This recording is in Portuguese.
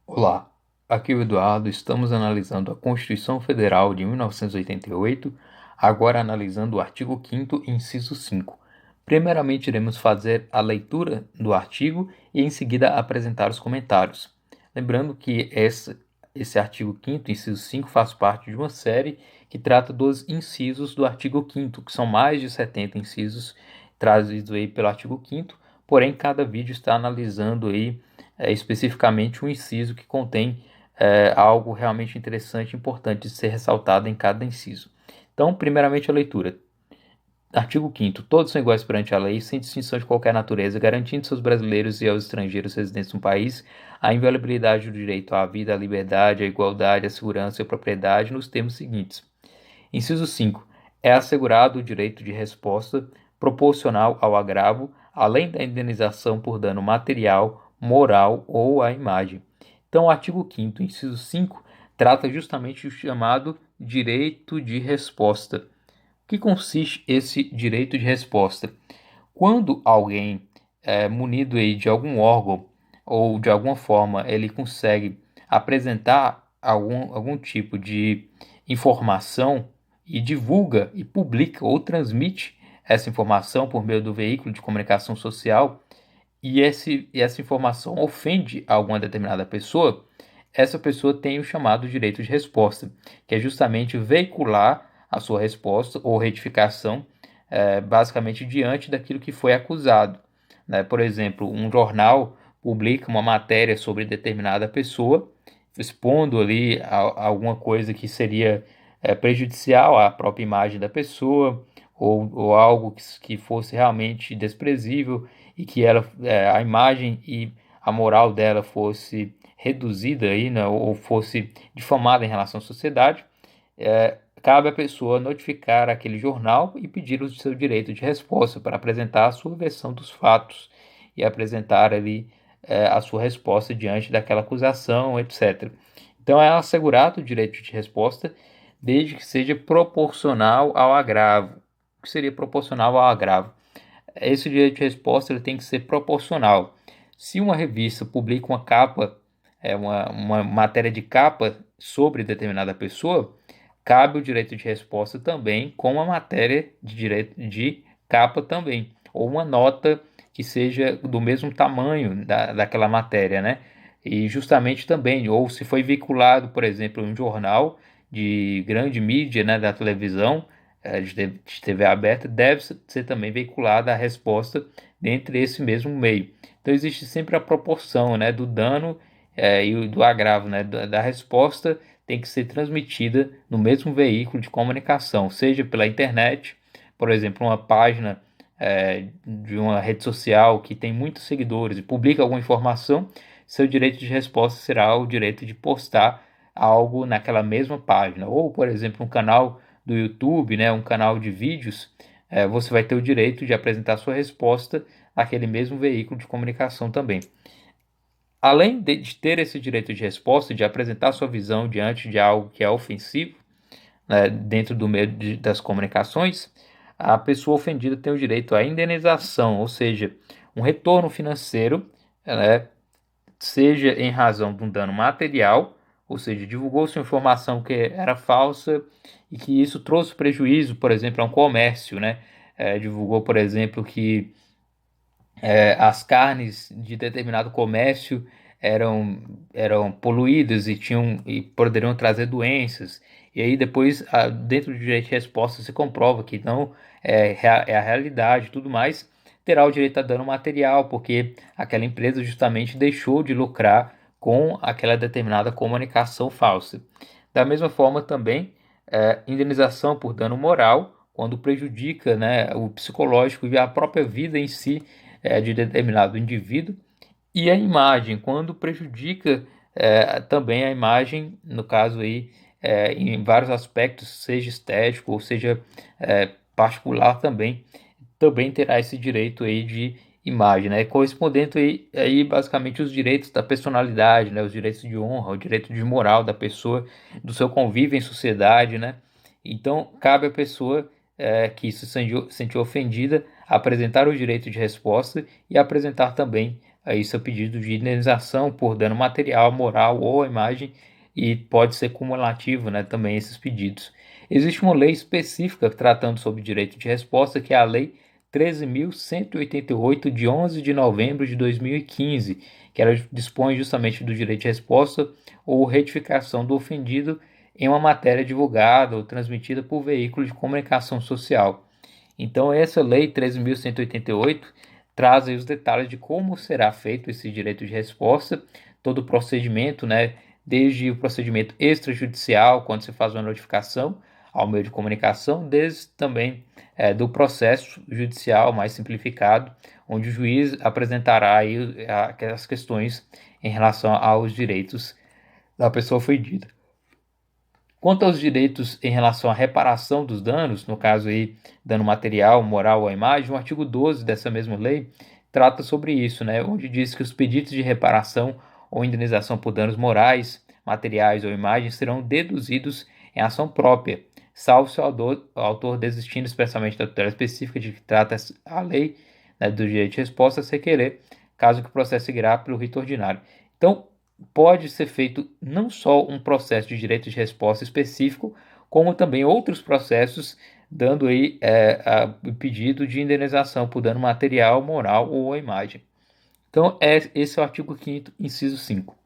Olá, aqui é o Eduardo. Estamos analisando a Constituição Federal de 1988, agora analisando o artigo 5º, inciso 5. Primeiramente, iremos fazer a leitura do artigo e em seguida apresentar os comentários. Lembrando que esse artigo 5º, inciso 5, faz parte de uma série que trata dos incisos do artigo 5º, que são mais de 70 incisos trazidos aí pelo artigo 5º, porém cada vídeo está analisando aí especificamente um inciso que contém algo realmente interessante e importante de ser ressaltado em cada inciso. Então, primeiramente a leitura. Artigo 5º. Todos são iguais perante a lei, sem distinção de qualquer natureza, garantindo aos brasileiros e aos estrangeiros residentes no país a inviolabilidade do direito à vida, à liberdade, à igualdade, à segurança e à propriedade nos termos seguintes. Inciso 5. É assegurado o direito de resposta proporcional ao agravo, além da indenização por dano material, moral ou à imagem. Então, o artigo 5º, inciso 5, trata justamente do chamado direito de resposta. O que consiste esse direito de resposta? Quando alguém é munido aí de algum órgão ou de alguma forma ele consegue apresentar algum tipo de informação e divulga e publica ou transmite essa informação por meio do veículo de comunicação social e essa informação ofende alguma determinada pessoa, essa pessoa tem o chamado direito de resposta, que é justamente veicular a sua resposta ou retificação, basicamente diante daquilo que foi acusado, né? Por exemplo, um jornal publica uma matéria sobre determinada pessoa, expondo ali alguma coisa que seria prejudicial à própria imagem da pessoa, ou algo que fosse realmente desprezível e que a imagem e a moral dela fosse reduzida aí, né, ou fosse difamada em relação à sociedade, cabe à pessoa notificar aquele jornal e pedir o seu direito de resposta para apresentar a sua versão dos fatos e apresentar ali a sua resposta diante daquela acusação, etc. Então é assegurado o direito de resposta desde que seja proporcional ao agravo. O que seria proporcional ao agravo? Esse direito de resposta ele tem que ser proporcional. Se uma revista publica uma capa, uma matéria de capa sobre determinada pessoa, cabe o direito de resposta também com uma matéria de direito de capa também, ou uma nota que seja do mesmo tamanho daquela matéria, né? E justamente também, ou se foi vinculado, por exemplo, em um jornal de grande mídia, né, da televisão, de TV aberta, deve ser também veiculada a resposta dentro desse mesmo meio. Então existe sempre a proporção, né, do dano e do agravo, né, da resposta tem que ser transmitida no mesmo veículo de comunicação, seja pela internet, por exemplo, uma página de uma rede social que tem muitos seguidores e publica alguma informação, seu direito de resposta será o direito de postar algo naquela mesma página, ou, por exemplo, um canal do YouTube, né, um canal de vídeos, você vai ter o direito de apresentar sua resposta àquele mesmo veículo de comunicação também. Além de ter esse direito de resposta, de apresentar sua visão diante de algo que é ofensivo, né, dentro do meio das comunicações, a pessoa ofendida tem o direito à indenização, ou seja, um retorno financeiro, né, seja em razão de um dano material, ou seja, divulgou-se informação que era falsa e que isso trouxe prejuízo, por exemplo, a um comércio, né? Divulgou, por exemplo, que as carnes de determinado comércio eram poluídas e poderiam trazer doenças. E aí depois, dentro do direito de resposta, se comprova que não é a realidade e tudo mais, terá o direito a dano material, porque aquela empresa justamente deixou de lucrar com aquela determinada comunicação falsa. Da mesma forma também, indenização por dano moral, quando prejudica, né, o psicológico e a própria vida em si de determinado indivíduo, e a imagem, quando prejudica também a imagem, no caso aí, em vários aspectos, seja estético ou seja particular também terá esse direito aí de imagem, né? Correspondendo aí basicamente os direitos da personalidade, né? Os direitos de honra, o direito de moral da pessoa, do seu convívio em sociedade, né? Então, cabe à pessoa que se sentiu ofendida apresentar o direito de resposta e apresentar também aí seu pedido de indenização por dano material, moral ou à imagem, e pode ser cumulativo, né, também esses pedidos. Existe uma lei específica tratando sobre direito de resposta, que é a Lei 13.188, de 11 de novembro de 2015, que ela dispõe justamente do direito de resposta ou retificação do ofendido em uma matéria divulgada ou transmitida por veículo de comunicação social. Então, essa Lei 13.188 traz aí os detalhes de como será feito esse direito de resposta, todo o procedimento, né, desde o procedimento extrajudicial, quando se faz uma notificação ao meio de comunicação, desde também do processo judicial mais simplificado, onde o juiz apresentará aí aquelas questões em relação aos direitos da pessoa ofendida. Quanto aos direitos em relação à reparação dos danos, no caso aí, dano material, moral ou à imagem, o artigo 12 dessa mesma lei trata sobre isso, né, onde diz que os pedidos de reparação ou indenização por danos morais, materiais ou imagens serão deduzidos em ação própria, salvo se o autor desistindo expressamente da tutela específica de que trata a lei, né, do direito de resposta, se requerer, caso que o processo seguirá pelo rito ordinário. Então, pode ser feito não só um processo de direito de resposta específico, como também outros processos, dando aí o pedido de indenização por dano material, moral ou à imagem. Então, esse é o artigo 5º, inciso 5.